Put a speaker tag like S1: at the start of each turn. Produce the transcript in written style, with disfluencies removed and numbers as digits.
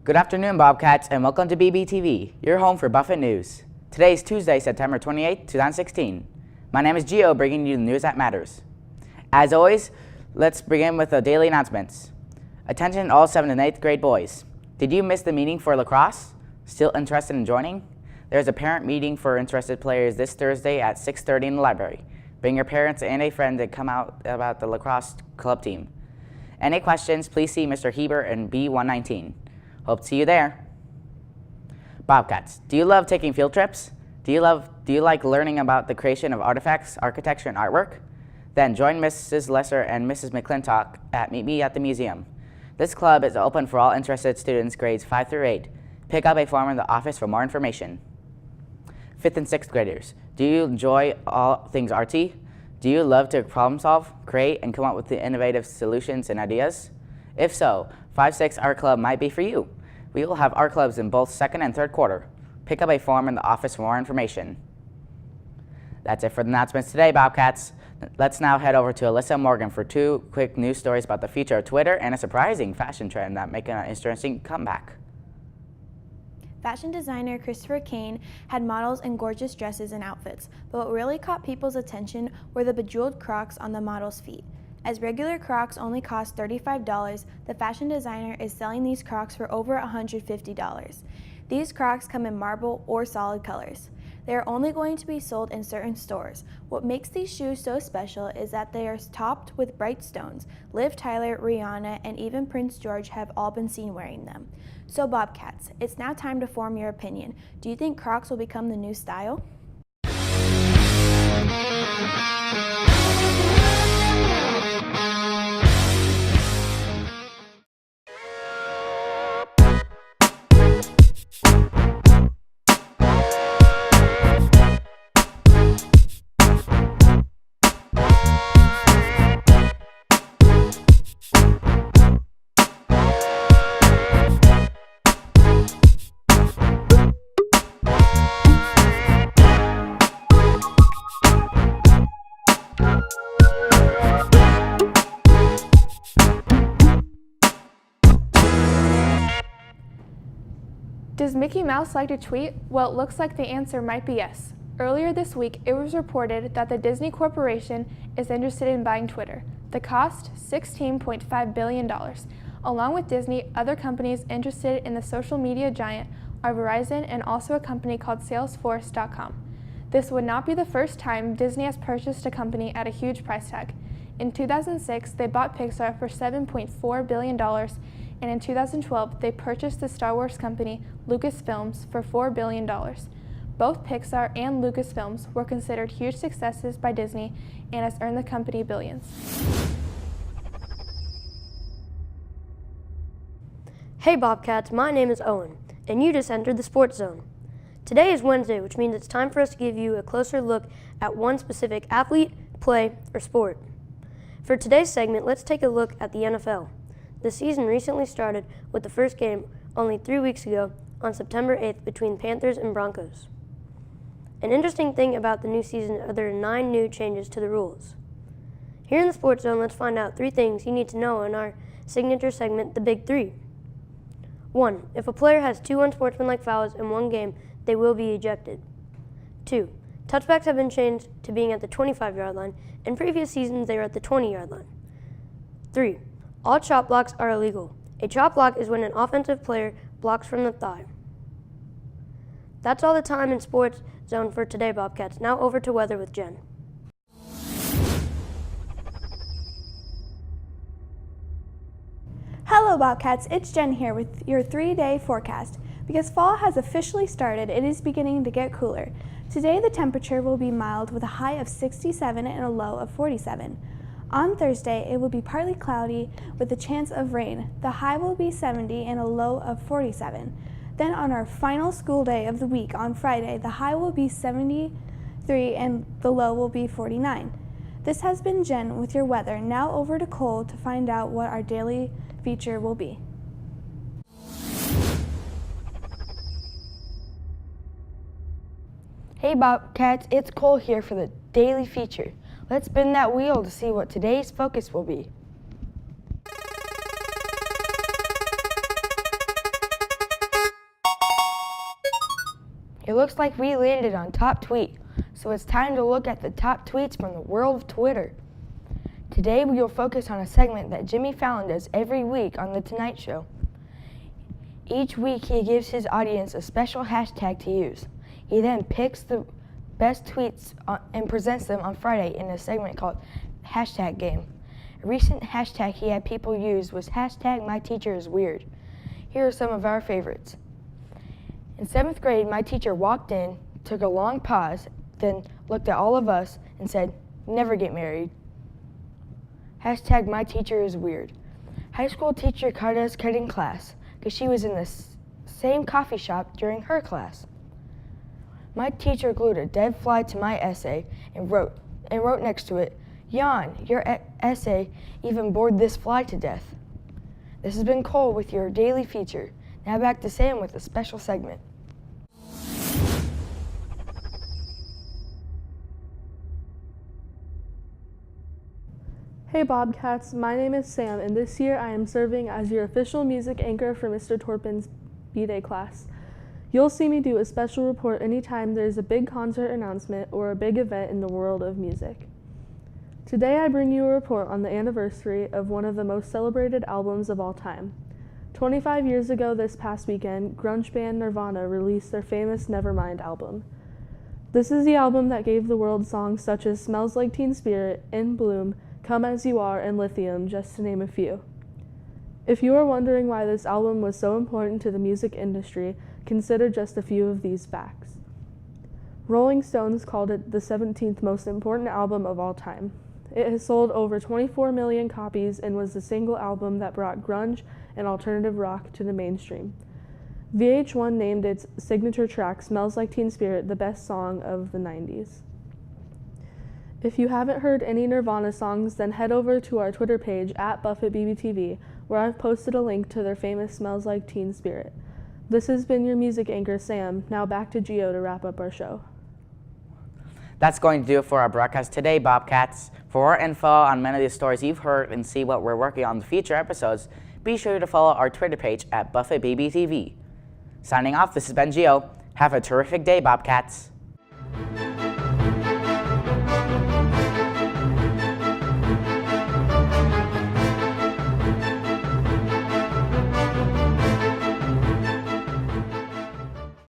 S1: Good afternoon, Bobcats, and welcome to BBTV, your home for Buffett News. Today is Tuesday, September 28, 2016. My name is Gio, bringing you the news that matters. As always, let's begin with the daily announcements. Attention all 7th and 8th grade boys. Did you miss the meeting for lacrosse? Still interested in joining? There's a parent meeting for interested players this Thursday at 6:30 in the library. Bring your parents and a friend to come out about the lacrosse club team. Any questions, please see Mr. Heber in B119. Hope to see you there. Bobcats, do you love taking field trips? Do you like learning about the creation of artifacts, architecture, and artwork? Then join Mrs. Lesser and Mrs. McClintock at Meet Me at the Museum. This club is open for all interested students grades 5 through 8. Pick up a form in the office for more information. 5th and 6th graders, do you enjoy all things artsy? Do you love to problem solve, create, and come up with the innovative solutions and ideas? If so, 5-6 Art Club might be for you. We will have art clubs in both 2nd and 3rd quarter. Pick up a form in the office for more information. That's it for the announcements today, Bobcats. Let's now head over to Alyssa Morgan for 2 quick news stories about the future of Twitter and a surprising fashion trend that making an interesting comeback.
S2: Fashion designer Christopher Kane had models in gorgeous dresses and outfits, but what really caught people's attention were the bejeweled Crocs on the models' feet. As regular Crocs only cost $35, the fashion designer is selling these Crocs for over $150. These Crocs come in marble or solid colors. They are only going to be sold in certain stores. What makes these shoes so special is that they are topped with bright stones. Liv Tyler, Rihanna, and even Prince George have all been seen wearing them. So Bobcats, it's now time to form your opinion. Do you think Crocs will become the new style?
S3: Does Mickey Mouse like to tweet? Well, it looks like the answer might be yes. Earlier this week, it was reported that the Disney Corporation is interested in buying Twitter. The cost, $16.5 billion. Along with Disney, other companies interested in the social media giant are Verizon and also a company called Salesforce.com. This would not be the first time Disney has purchased a company at a huge price tag. In 2006, they bought Pixar for $7.4 billion, and in 2012, they purchased the Star Wars company Lucasfilms for $4 billion. Both Pixar and Lucasfilms were considered huge successes by Disney and has earned the company billions.
S4: Hey Bobcats, my name is Owen, and you just entered the Sports Zone. Today is Wednesday, which means it's time for us to give you a closer look at one specific athlete, play, or sport. For today's segment, let's take a look at the NFL. The season recently started with the first game only 3 weeks ago on September 8th between Panthers and Broncos. An interesting thing about the new season are there are 9 new changes to the rules. Here in the Sports Zone, let's find out 3 things you need to know in our signature segment, The Big 3. 1. If a player has 2 unsportsmanlike fouls in one game, they will be ejected. 2. Touchbacks have been changed to being at the 25-yard line. In previous seasons, they were at the 20-yard line. 3. All chop blocks are illegal. A chop block is when an offensive player blocks from the thigh. That's all the time in Sports Zone for today, Bobcats. Now over to weather with Jen.
S5: Hello Bobcats, it's Jen here with your 3-day forecast. Because fall has officially started, it is beginning to get cooler. Today the temperature will be mild with a high of 67 and a low of 47. On Thursday, it will be partly cloudy with a chance of rain. The high will be 70 and a low of 47. Then on our final school day of the week on Friday, the high will be 73 and the low will be 49. This has been Jen with your weather. Now over to Cole to find out what our daily feature will be.
S6: Hey Bobcats, it's Cole here for the daily feature. Let's spin that wheel to see what today's focus will be. It looks like we landed on top tweet, so it's time to look at the top tweets from the world of Twitter. Today we will focus on a segment that Jimmy Fallon does every week on The Tonight Show. Each week he gives his audience a special hashtag to use. He then picks the best tweets and presents them on Friday in a segment called Hashtag Game. A recent hashtag he had people use was hashtag My Teacher Is Weird. Here are some of our favorites. In 7th grade, my teacher walked in, took a long pause, then looked at all of us and said, "Never get married." Hashtag My Teacher Is Weird. High school teacher caught us cutting class because she was in the same coffee shop during her class. My teacher glued a dead fly to my essay and wrote next to it, "Yawn, your essay even bored this fly to death." This has been Cole with your daily feature. Now back to Sam with a special segment.
S7: Hey Bobcats, my name is Sam, and this year I am serving as your official music anchor for Mr. Torpin's B-Day class. You'll see me do a special report anytime there's a big concert announcement or a big event in the world of music. Today I bring you a report on the anniversary of one of the most celebrated albums of all time. 25 years ago this past weekend, grunge band Nirvana released their famous Nevermind album. This is the album that gave the world songs such as Smells Like Teen Spirit, In Bloom, Come As You Are, and Lithium, just to name a few. If you are wondering why this album was so important to the music industry, consider just a few of these facts. Rolling Stones called it the 17th most important album of all time. It has sold over 24 million copies and was the single album that brought grunge and alternative rock to the mainstream. VH1 named its signature track, Smells Like Teen Spirit, the best song of the 90s. If you haven't heard any Nirvana songs, then head over to our Twitter page @BuffettBBTV, where I've posted a link to their famous Smells Like Teen Spirit. This has been your music anchor, Sam. Now back to Gio to wrap up our show.
S1: That's going to do it for our broadcast today, Bobcats. For more info on many of the stories you've heard and see what we're working on in future episodes, be sure to follow our Twitter page @BuffettBBTV. Signing off, this has been Gio. Have a terrific day, Bobcats.